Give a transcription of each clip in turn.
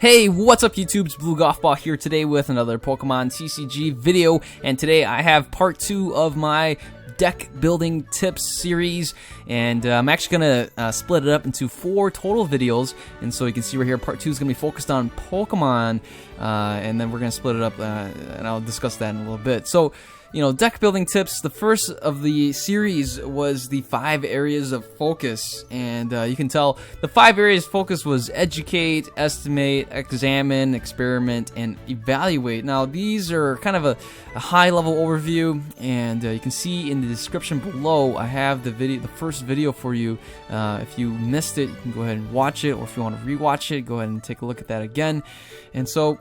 Hey, what's up YouTube? It's abluegolfball here today with another Pokemon TCG video, and today I have part 2 of my deck building tips series, and I'm actually going to split it up into 4 total videos. And so you can see right here, part 2 is going to be focused on Pokemon, and then we're going to split it up, and I'll discuss that in a little bit. So, you know, deck building tips, the first of the series was the 5 areas of focus, and you can tell the 5 areas of focus was educate, estimate, examine, experiment, and evaluate. Now these are kind of a high level overview, and you can see in the description below I have the first video for you. If you missed it, you can go ahead and watch it, or if you want to rewatch it, go ahead and take a look at that again. And so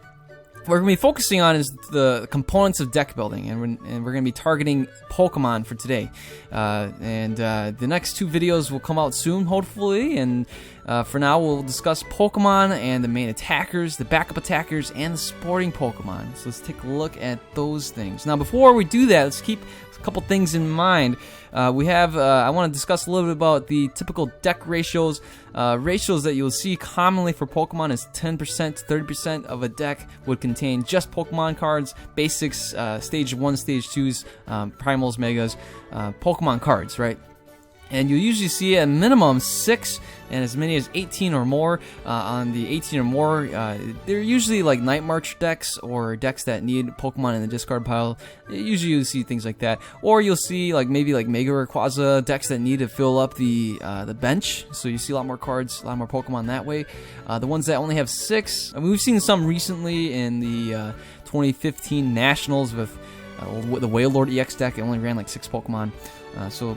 what we're going to be focusing on is the components of deck building, and we're going to be targeting Pokemon for today. The next 2 videos will come out soon, hopefully, and for now we'll discuss Pokemon and the main attackers, the backup attackers, and the supporting Pokemon. So let's take a look at those things. Now before we do that, let's keep a couple things in mind. I want to discuss a little bit about the typical deck ratios. Ratios that you'll see commonly for Pokemon is 10% to 30% of a deck would contain just Pokemon cards, basics, stage 1, stage 2s, primals, megas, Pokemon cards, right? And you'll usually see a minimum 6 and as many as 18 or more. On the 18 or more, they're usually like Night March decks or decks that need Pokemon in the discard pile. Usually you'll see things like that. Or you'll see like maybe like Mega Rayquaza decks that need to fill up the bench. So you see a lot more cards, a lot more Pokemon that way. The ones that only have 6, I mean, we've seen some recently in the 2015 Nationals with the Wailord EX deck. It only ran like 6 Pokemon. So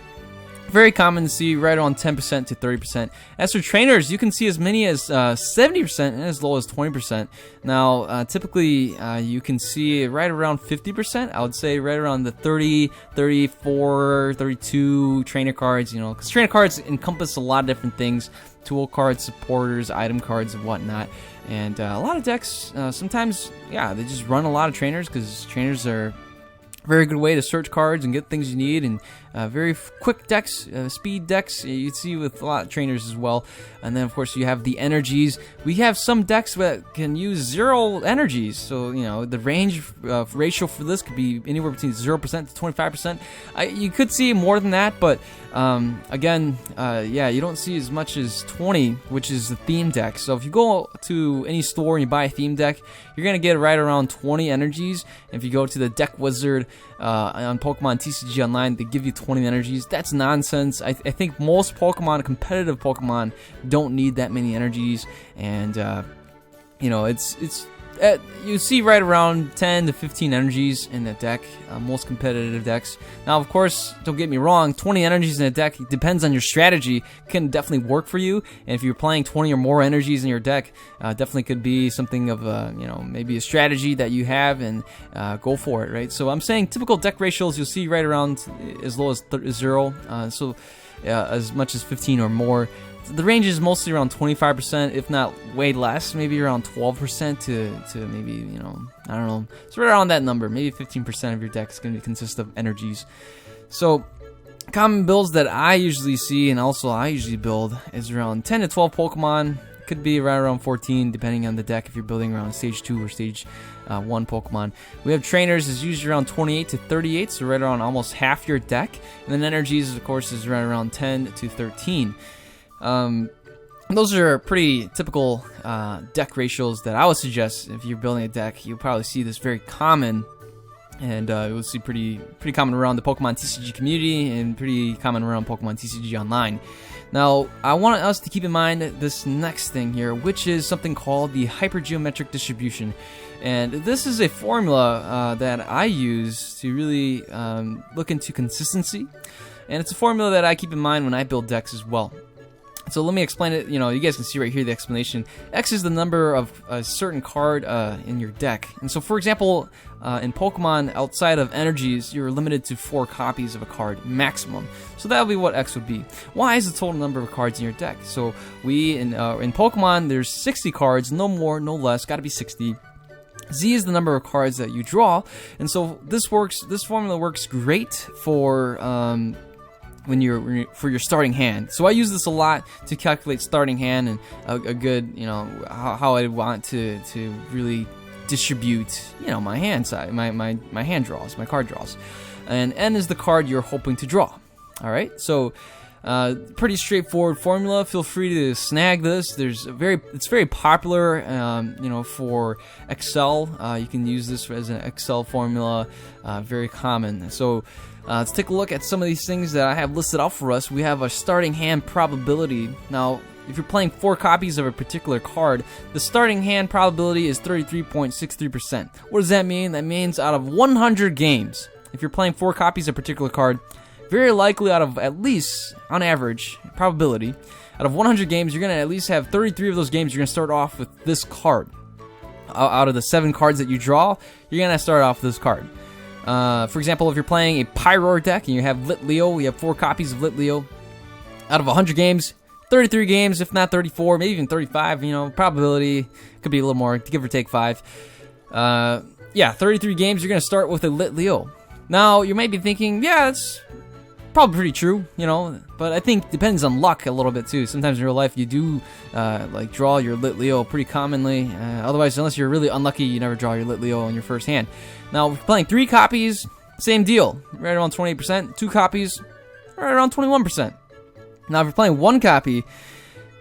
very common to see right around 10% to 30%. As for trainers, you can see as many as 70% and as low as 20%. Now, typically, you can see right around 50%. I would say right around the 30, 34, 32 trainer cards, you know, because trainer cards encompass a lot of different things. Tool cards, supporters, item cards, and whatnot. And a lot of decks, sometimes, yeah, they just run a lot of trainers because trainers are very good way to search cards and get things you need, and very quick decks, speed decks you see with a lot of trainers as well. And then of course you have the energies. We have some decks that can use 0 energies, so you know the range ratio for this could be anywhere between 0% to 25%. You could see more than that, but again, yeah, you don't see as much as 20, which is the theme deck. So if you go to any store and you buy a theme deck, you're gonna get right around 20 energies. If you go to the Deck Wizard on Pokemon TCG Online, they give you 20 energies. That's nonsense. I think most Pokemon, competitive Pokemon, don't need that many energies, and you know, you see right around 10 to 15 energies in the deck, most competitive decks. Now, of course, don't get me wrong, 20 energies in a deck depends on your strategy. Can definitely work for you, and if you're playing 20 or more energies in your deck, definitely could be something of a, you know, maybe a strategy that you have, and go for it, right? So I'm saying typical deck ratios you'll see right around as low as 0, so as much as 15 or more. The range is mostly around 25%, if not way less, maybe around 12% to maybe, you know, I don't know. So right around that number, maybe 15% of your deck is going to consist of energies. So common builds that I usually see, and also I usually build, is around 10 to 12 Pokemon. Could be right around 14 depending on the deck if you're building around stage 2 or stage 1 Pokemon. We have trainers is usually around 28 to 38, so right around almost half your deck. And then energies, of course, is right around 10 to 13. Those are pretty typical deck ratios that I would suggest if you're building a deck. You'll probably see this very common, and you'll see pretty common around the Pokemon TCG community and pretty common around Pokemon TCG Online. Now, I want us to keep in mind this next thing here, which is something called the Hypergeometric Distribution. And this is a formula that I use to really look into consistency, and it's a formula that I keep in mind when I build decks as well. So let me explain it. You know, you guys can see right here the explanation. X is the number of a certain card in your deck. And so, for example, in Pokemon, outside of energies, you're limited to 4 copies of a card maximum. So that would be what X would be. Y is the total number of cards in your deck. So in Pokemon, there's 60 cards, no more, no less, got to be 60. Z is the number of cards that you draw. And so this formula works great for for your starting hand. So I use this a lot to calculate starting hand and a good, you know, how I want to really distribute, you know, my hand side, my hand draws, my card draws. And N is the card you're hoping to draw. All right, so pretty straightforward formula. Feel free to snag this. It's very popular, you know, for Excel. You can use this as an Excel formula. Very common. So let's take a look at some of these things that I have listed out for us. We have a starting hand probability. Now, if you're playing 4 copies of a particular card, the starting hand probability is 33.63%. What does that mean? That means out of 100 games, if you're playing 4 copies of a particular card, very likely out of at least, on average, probability, out of 100 games, you're going to at least have 33 of those games, you're going to start off with this card. Out of the 7 cards that you draw, you're going to start off with this card. For example, if you're playing a Pyroar deck and you have Lit Leo, you have 4 copies of Lit Leo, out of 100 games, 33 games, if not 34, maybe even 35, you know, probability could be a little more, give or take 5. Yeah, 33 games, you're going to start with a Lit Leo. Now, you might be thinking, yeah, that's probably pretty true, you know, but I think it depends on luck a little bit too. Sometimes in real life you do like draw your Lit Leo pretty commonly. Otherwise, unless you're really unlucky, you never draw your Lit Leo on your first hand. Now, if you're playing 3 copies, same deal, right around 28%. 2 copies, right around 21%. Now, if you're playing 1 copy,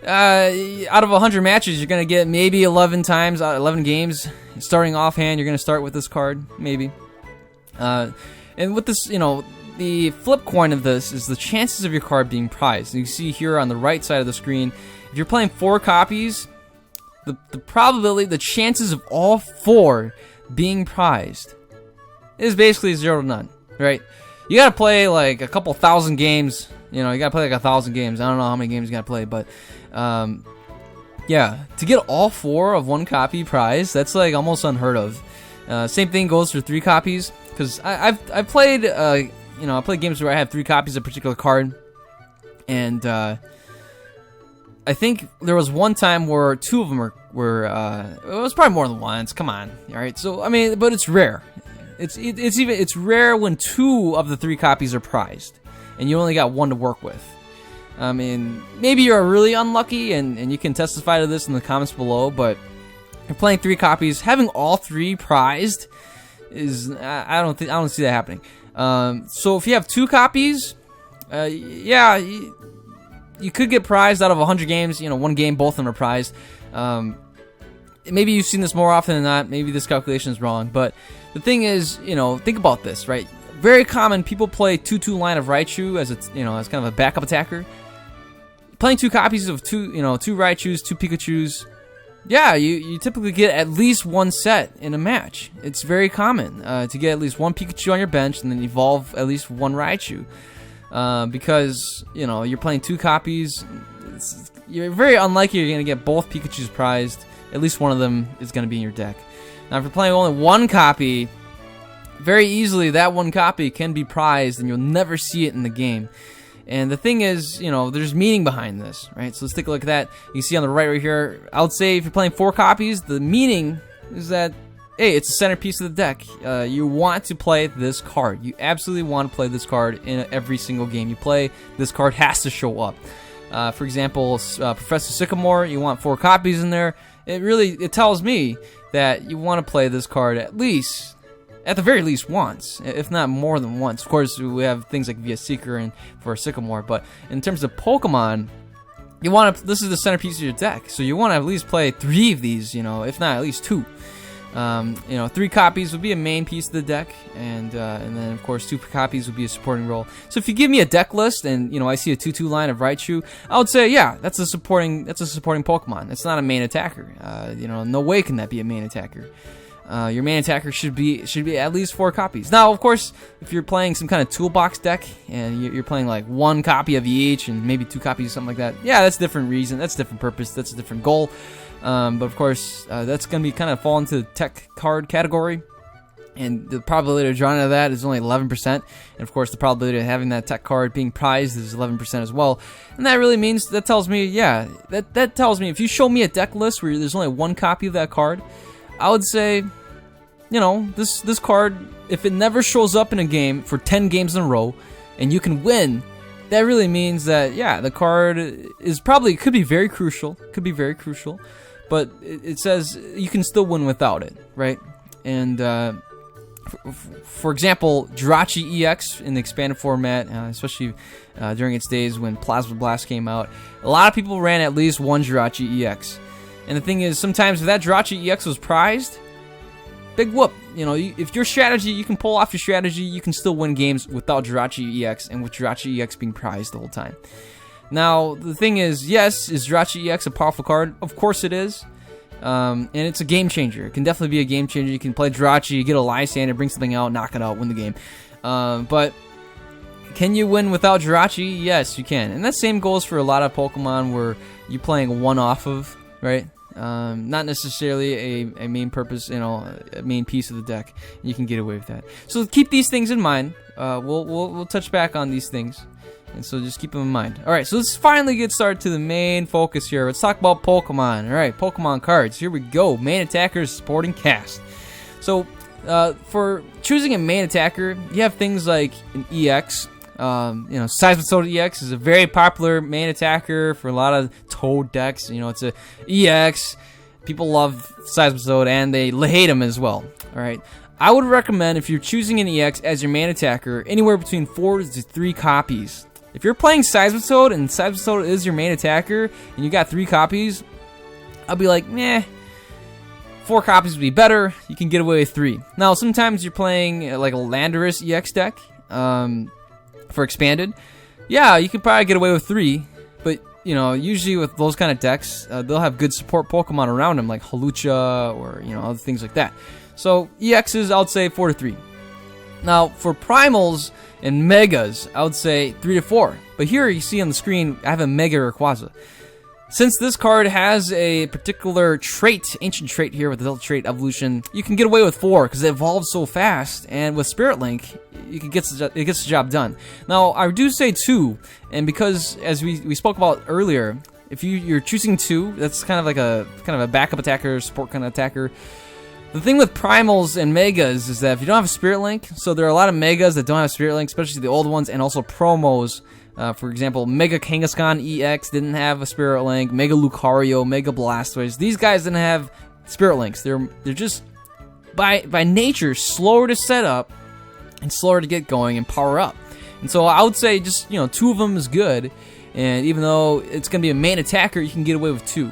out of 100 matches, you're gonna get maybe 11 times, 11 games. Starting offhand, you're gonna start with this card, maybe. And with this, you know, the flip coin of this is the chances of your card being prized. You see here on the right side of the screen, if you're playing 4 copies, the probability, the chances of all 4 being prized is basically 0 to none, right? You gotta play like a couple thousand games, you know, you gotta play like 1,000 games. I don't know how many games you gotta play, but yeah, to get all 4 of 1 copy prize, that's like almost unheard of. Same thing goes for 3 copies, because I've played, you know, I played games where I have 3 copies of a particular card, and I think there was one time where 2 of them were it was probably more than once. Come on, all right. So I mean, but it's rare. It's rare when 2 of the 3 copies are prized, and you only got 1 to work with. I mean, maybe you're really unlucky, and you can testify to this in the comments below. But if you're playing 3 copies, having all 3 prized is I don't see that happening. So if you have 2 copies, yeah, you could get prized out of 100 games. You know, 1 game, both of them are prized. Maybe you've seen this more often than not. Maybe this calculation is wrong, but the thing is, you know, think about this, right? Very common. People play 2/2 line of Raichu as it's, you know, as kind of a backup attacker. Playing 2 copies of 2 Raichus, 2 Pikachus. Yeah, you typically get at least 1 set in a match. It's very common to get at least 1 Pikachu on your bench and then evolve at least 1 Raichu. Because, you know, you're playing 2 copies. You're very unlikely you're going to get both Pikachus prized. At least one of them is going to be in your deck. Now, if you're playing only 1 copy, very easily that 1 copy can be prized and you'll never see it in the game. And the thing is, you know, there's meaning behind this, right? So let's take a look at that. You see on the right here, I would say if you're playing 4 copies, the meaning is that, hey, it's the centerpiece of the deck. You want to play this card. You absolutely want to play this card in every single game you play. This card has to show up. For example, Professor Sycamore, you want 4 copies in there. It tells me that you want to play this card at the very least once, if not more than once. Of course, we have things like Via Seeker and for Sycamore, but in terms of Pokemon, you want to. This is the centerpiece of your deck, so you want to at least play 3 of these, you know, if not at least 2. You know, 3 copies would be a main piece of the deck, and then of course 2 copies would be a supporting role. So if you give me a deck list and, you know, I see a 2/2 line of Raichu, I would say, yeah, that's a supporting Pokemon. It's not a main attacker. You know, no way can that be a main attacker. Your main attacker should be at least 4 copies. Now, of course, if you're playing some kind of toolbox deck and you're playing like 1 copy of each and maybe 2 copies, something like that, yeah, that's a different reason. That's a different purpose. That's a different goal. But of course, that's going to be kind of fall into the tech card category. And the probability of drawing out of that is only 11%. And of course, the probability of having that tech card being prized is 11% as well. And that really means, that tells me, yeah, that tells me if you show me a deck list where there's only 1 copy of that card, I would say, you know, this card, if it never shows up in a game for 10 games in a row, and you can win that really means that, yeah, the card is probably, could be very crucial, but it says you can still win without it, right? And for example, Jirachi EX in the expanded format, especially during its days when Plasma Blast came out, a lot of people ran at least one Jirachi EX. And the thing is, sometimes if that Jirachi EX was prized, big whoop. You know, if your strategy, you can pull off your strategy, you can still win games without Jirachi EX and with Jirachi EX being prized the whole time. Now, the thing is, yes, is Jirachi EX a powerful card? Of course it is. And it's a game changer. It can definitely be a game changer. You can play Jirachi, get a Lysander, bring something out, knock it out, win the game. But can you win without Jirachi? Yes, you can. And that same goes for a lot of Pokemon where you're playing one off of, right? Not necessarily a main purpose, you know, a main piece of the deck. You can get away with that. So keep these things in mind. We'll touch back on these things, and so just keep them in mind. All right, so let's finally get started to the main focus here. Let's talk about Pokemon. All right, Pokemon cards. Here we go. Main attackers, supporting cast. So for choosing a main attacker, you have things like an EX. You know, Seismitoad EX is a very popular main attacker for a lot of Toad decks. You know, it's a EX. People love Seismitoad and they hate him as well. Alright, I would recommend, if you're choosing an EX as your main attacker, anywhere between 4 to 3 copies. If you're playing Seismitoad and Seismitoad is your main attacker and you got 3 copies, I'll be like, meh. 4 copies would be better. You can get away with 3. Now, sometimes you're playing like a Landorus EX deck. For expanded, yeah, you can probably get away with 3, but you know, usually with those kind of decks, they'll have good support Pokemon around them, like Hawlucha or you know, other things like that. So EXs, I would say 4 to 3. Now for primals and megas, I would say 3 to 4. But here you see on the screen, I have a Mega Rayquaza. Since this card has a particular trait, ancient trait here with the Delta Trait evolution, you can get away with 4 because it evolves so fast, and with Spirit Link, it gets the job done. Now, I do say 2, and because, as we spoke about earlier, if you're choosing 2, that's kind of like a backup attacker, support kind of attacker. The thing with primals and megas is that if you don't have a Spirit Link, so there are a lot of megas that don't have Spirit Link, especially the old ones, and also promos. For example, Mega Kangaskhan EX didn't have a Spirit Link. Mega Lucario, Mega Blastoise. These guys didn't have Spirit Links. They're just by nature slower to set up and slower to get going and power up. And so I would say just 2 of them is good. And even though it's going to be a main attacker, you can get away with 2.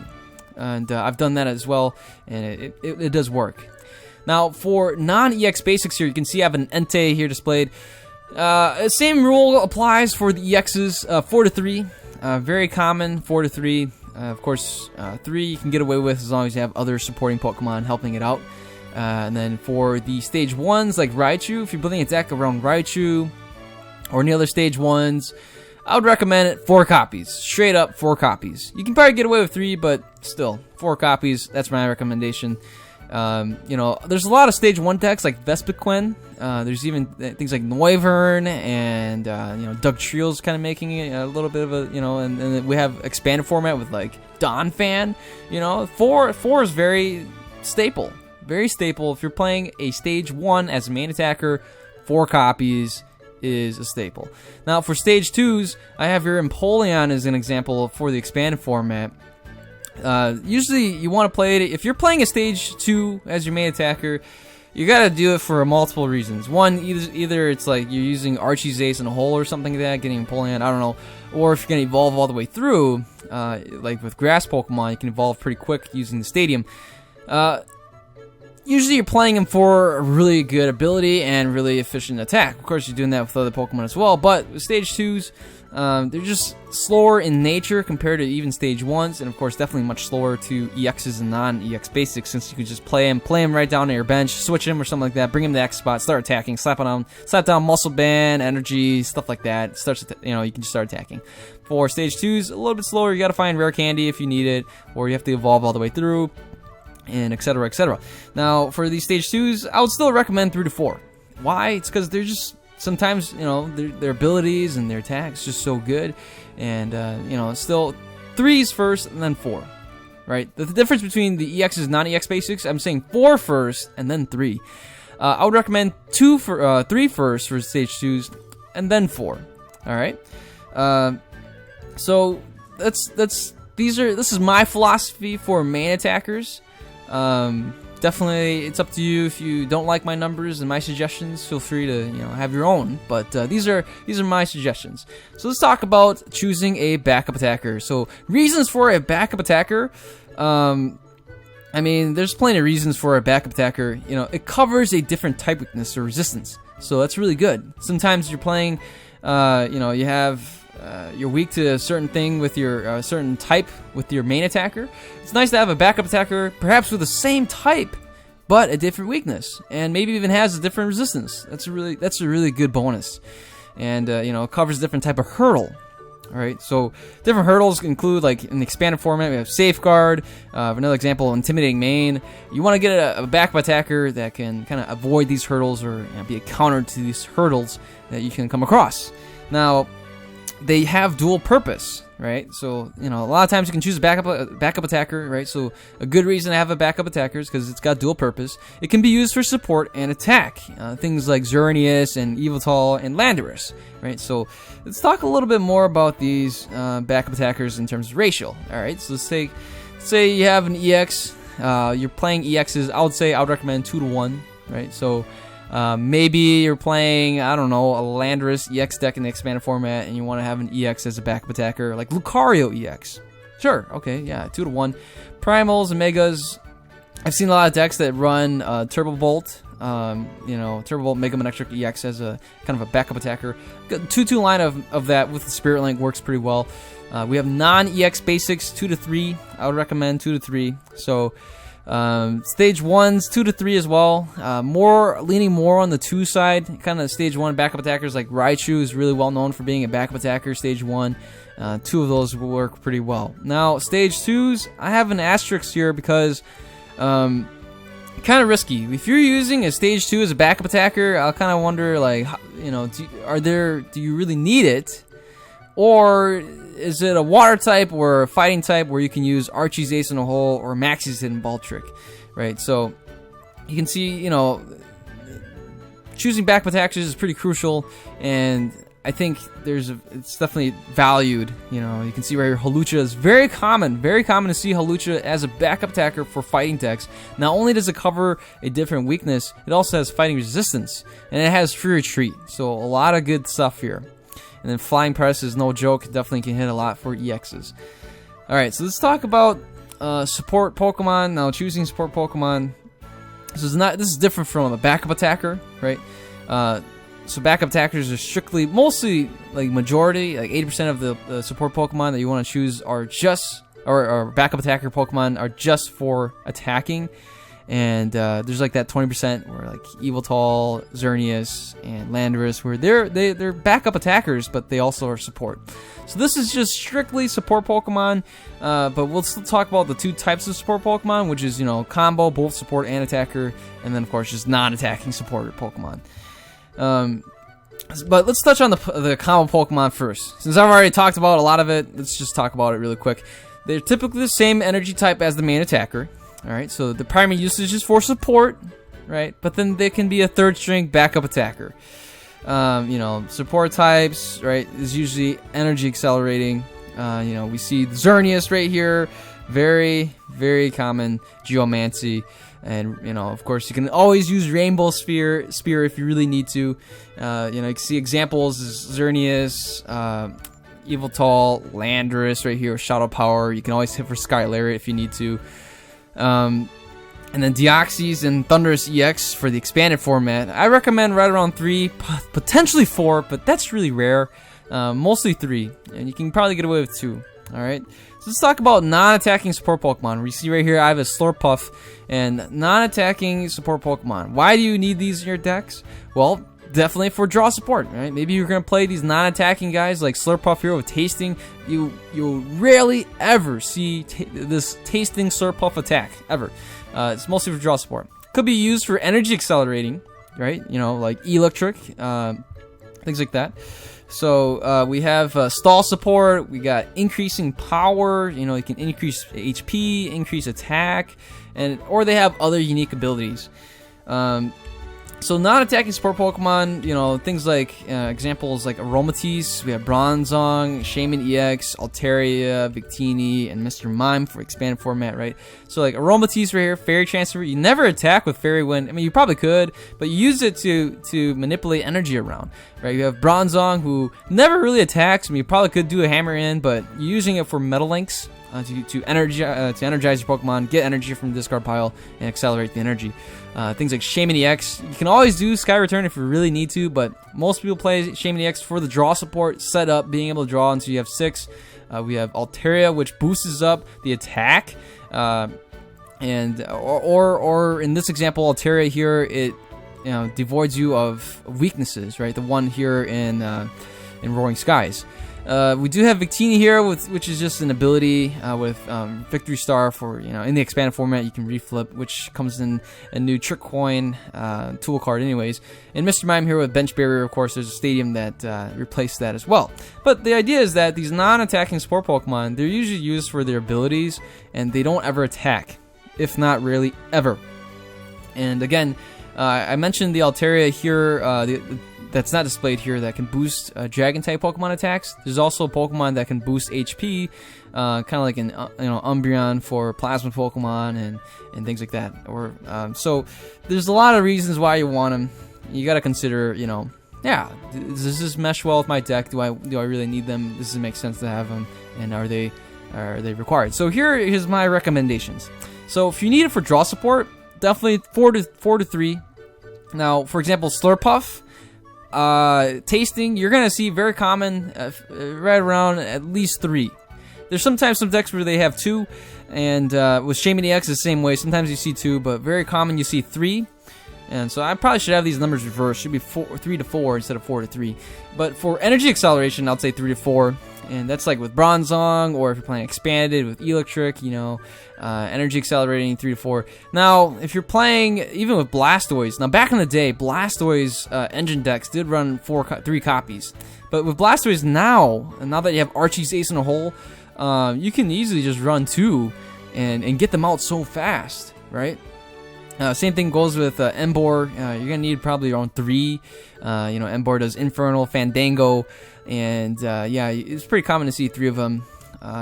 And I've done that as well, and it does work. Now for non-EX basics here, you can see I have an Entei here displayed. Same rule applies for the EXs, 4 to 3, very common, 4 to 3, of course, 3 you can get away with as long as you have other supporting Pokemon helping it out, and then for the stage 1s, like Raichu, if you're building a deck around Raichu, or any other stage 1s, I would recommend it 4 copies, straight up 4 copies. You can probably get away with 3, but still, 4 copies, that's my recommendation. There's a lot of stage 1 decks like Vespiquen. There's even things like Noivern and Doug Triel's kind of making it a little bit of a and then we have expanded format with like Donphan. 4 is very staple, If you're playing a stage 1 as a main attacker, 4 copies is a staple. Now for stage 2s, I have your Empoleon as an example for the expanded format. Usually you want to play it if you're playing a stage 2 as your main attacker. You gotta do it for multiple reasons. One, either it's like you're using Archie's Ace in a hole or something like that, getting Empoleon, I don't know. Or if you're gonna evolve all the way through, like with grass Pokemon, you can evolve pretty quick using the Stadium. Usually you're playing them for a really good ability and really efficient attack. Of course, you're doing that with other Pokemon as well, but with stage 2s, they're just slower in nature compared to even stage 1s, and of course definitely much slower to EXs and non-EX basics, since you can just play them right down to your bench, switch them or something like that, bring them to the X spot, start attacking, slap down Muscle Band, Energy, stuff like that. It starts, you can just start attacking. For stage 2s, a little bit slower. You gotta find rare candy if you need it, or you have to evolve all the way through, and etc. etc. Now for these stage 2s, I would still recommend 3 to 4. Why? It's because they're just sometimes their abilities and their attacks just so good, and still 3's first and then 4, right? The difference between the EXs and non-EX basics, I'm saying 4 first and then 3. I would recommend 3 first for stage 2s and then 4. All right. So this is my philosophy for main attackers. Definitely, it's up to you. If you don't like my numbers and my suggestions, feel free to have your own. But these are my suggestions. So let's talk about choosing a backup attacker. So reasons for a backup attacker. I mean, there's plenty of reasons for a backup attacker. It covers a different type weakness or resistance, so that's really good. Sometimes you're playing, you have. You're weak to a certain thing with your certain type with your main attacker. It's nice to have a backup attacker, perhaps with the same type, but a different weakness, and maybe even has a different resistance. That's a really good bonus, and it covers a different type of hurdle. All right, so different hurdles include, like in the expanded format, we have safeguard. For another example, intimidating main. You want to get a backup attacker that can kind of avoid these hurdles or be a counter to these hurdles that you can come across. Now, they have dual purpose, right? So, a lot of times you can choose a backup attacker, right? So, a good reason to have a backup attacker is because it's got dual purpose. It can be used for support and attack. Things like Xerneas and Yveltal and Landorus, right? So, let's talk a little bit more about these backup attackers in terms of ratio, all right? So, let's say you have an EX. You're playing EXs. I would recommend 2 to 1, right? So, maybe you're playing, I don't know, a Landorus EX deck in the expanded format, and you want to have an EX as a backup attacker, like Lucario EX. Sure, okay, yeah, 2 to 1. Primals and Megas. I've seen a lot of decks that run Turbo Bolt, Turbo Bolt Mega Manectric EX as a kind of a backup attacker. 2-2 line of that with the Spirit Link works pretty well. We have non-EX basics, 2 to 3. I would recommend 2 to 3. So, stage 1's 2 to 3 as well. Leaning more on the 2 side. Kind of stage 1 backup attackers like Raichu is really well known for being a backup attacker. Stage 1, 2 of those will work pretty well. Now stage 2's, I have an asterisk here because kind of risky. If you're using a stage 2 as a backup attacker, I'll kind of wonder, like, do you really need it? Or is it a water type or a fighting type where you can use Archie's Ace in a Hole or Maxie's Hidden Ball Trick, right? So you can see, choosing backup attackers is pretty crucial, and I think it's definitely valued. You can see right here, Hawlucha is very common to see Hawlucha as a backup attacker for fighting decks. Not only does it cover a different weakness, it also has fighting resistance, and it has free retreat. So a lot of good stuff here. And then Flying Press is no joke. Definitely can hit a lot for EXs. Alright, so let's talk about support Pokemon. Now, choosing support Pokemon. This is different from a backup attacker, right? So backup attackers are mostly, like majority, like 80% of the support Pokemon that you want to choose are just, or backup attacker Pokemon are just for attacking. And there's like that 20% where like Yveltal, Xerneas, and Landorus, where they're backup attackers, but they also are support. So this is just strictly support Pokemon, but we'll still talk about the 2 types of support Pokemon, which is combo, both support and attacker, and then of course just non-attacking support Pokemon. But let's touch on the combo Pokemon first. Since I've already talked about a lot of it, let's just talk about it really quick. They're typically the same energy type as the main attacker. Alright, so the primary usage is for support, right? But then they can be a 3rd string backup attacker. Support types, right, is usually energy accelerating. We see Xerneas right here. Very, very common Geomancy. And, of course, you can always use Rainbow Spear if you really need to. You can see examples is Xerneas, Yveltal, Landorus right here, Shadow Power. You can always hit for Sky Lariat if you need to. And then Deoxys and Thunderous EX for the expanded format. I recommend right around 3, potentially 4, but that's really rare. Mostly 3, and you can probably get away with 2. Alright, so let's talk about non-attacking support Pokemon. We see right here I have a Slurpuff and non-attacking support Pokemon. Why do you need these in your decks? Well, definitely for draw support, right? Maybe you're gonna play these non-attacking guys like Slurpuff here with tasting. You'll rarely ever see this tasting Slurpuff attack ever. It's mostly for draw support. Could be used for energy accelerating, right? Like electric, things like that. So we have stall support. We got increasing power. You can increase HP, increase attack, or they have other unique abilities. So non-attacking support Pokemon, you know, things like examples like Aromatisse, we have Bronzong, Shaman EX, Altaria, Victini, and Mr. Mime for expanded format, right? So like Aromatisse right here, Fairy Transfer. You never attack with Fairy Wind. I mean, you probably could, but you use it to manipulate energy around, right? You have Bronzong, who never really attacks. I mean, you probably could do a Hammer in, but you're using it for Metal Links to energize your Pokemon, get energy from the discard pile, and accelerate the energy. Things like Shaman EX, you can always do Sky Return if you really need to, but most people play Shaman EX for the draw support, set up, being able to draw until you have 6. We have Altaria, which boosts up the attack, and or in this example, Altaria here, it devoids you of weaknesses, right? The one here in Roaring Skies. We do have Victini here, which is just an ability with Victory Star for, in the expanded format, you can reflip, which comes in a new Trick Coin tool card anyways. And Mr. Mime here with Bench Barrier, of course, there's a stadium that replaced that as well. But the idea is that these non-attacking support Pokemon, they're usually used for their abilities, and they don't ever attack, if not really ever. And again, I mentioned the Altaria here, that's not displayed here, that can boost Dragon-type Pokemon attacks. There's also a Pokemon that can boost HP, kind of like an Umbreon for Plasma Pokemon and things like that. Or so there's a lot of reasons why you want them. You got to consider, yeah, does this mesh well with my deck? Do I really need them? Does it make sense to have them? And are they required? So here's my recommendations. So if you need it for draw support, definitely 4 to 3. Now, for example, Slurpuff. Tasting, you're gonna see very common, right around at least 3. There's sometimes some decks where they have 2, and with Shaman EX the same way. Sometimes you see 2, but very common you see 3. And so I probably should have these numbers reversed. Should be 3 to 4 instead of 4 to 3. But for energy acceleration, I'd say 3 to 4. And that's like with Bronzong, or if you're playing expanded with Electric, energy accelerating 3 to 4. Now, if you're playing even with Blastoise, now back in the day, Blastoise engine decks did run 3 copies. But with Blastoise now, and now that you have Archie's Ace in a Hole, you can easily just run 2 and get them out so fast, right? Same thing goes with Emboar. You're gonna need probably around 3. Emboar does Infernal, Fandango, and yeah, it's pretty common to see 3 of them.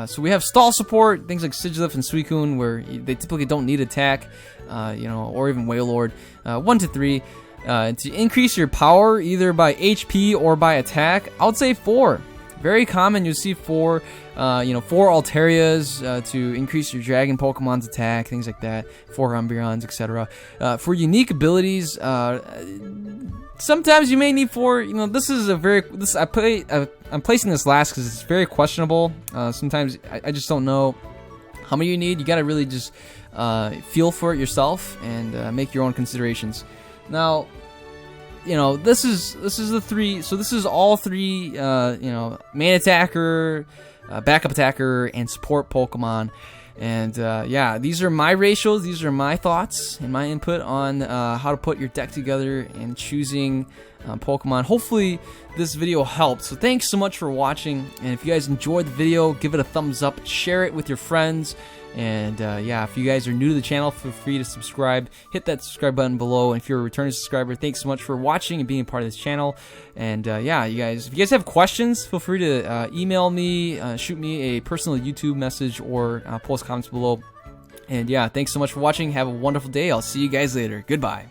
So we have stall support, things like Sigilyph and Suicune, where they typically don't need attack, or even Wailord. 1 to 3. To increase your power, either by HP or by attack, I would say 4. Very common, you'll see 4, 4 Altarias to increase your Dragon Pokemon's attack, things like that, 4 Umbreons, etc. For unique abilities, sometimes you may need 4. This is I'm placing this last because it's very questionable. Sometimes I just don't know how many you need. You gotta really just feel for it yourself and make your own considerations. Now, this is the 3. So this is all 3. Main attacker, backup attacker, and support Pokemon. And yeah, these are my ratios. These are my thoughts and my input on how to put your deck together and choosing Pokemon. Hopefully this video helped. So thanks so much for watching. And if you guys enjoyed the video, give it a thumbs up, share it with your friends. And yeah, if you guys are new to the channel, feel free to subscribe. Hit that subscribe button below. And if you're a returning subscriber, thanks so much for watching and being a part of this channel. And yeah, if you guys have questions, feel free to email me, shoot me a personal YouTube message, or post comments below. And yeah, thanks so much for watching. Have a wonderful day. I'll see you guys later. Goodbye.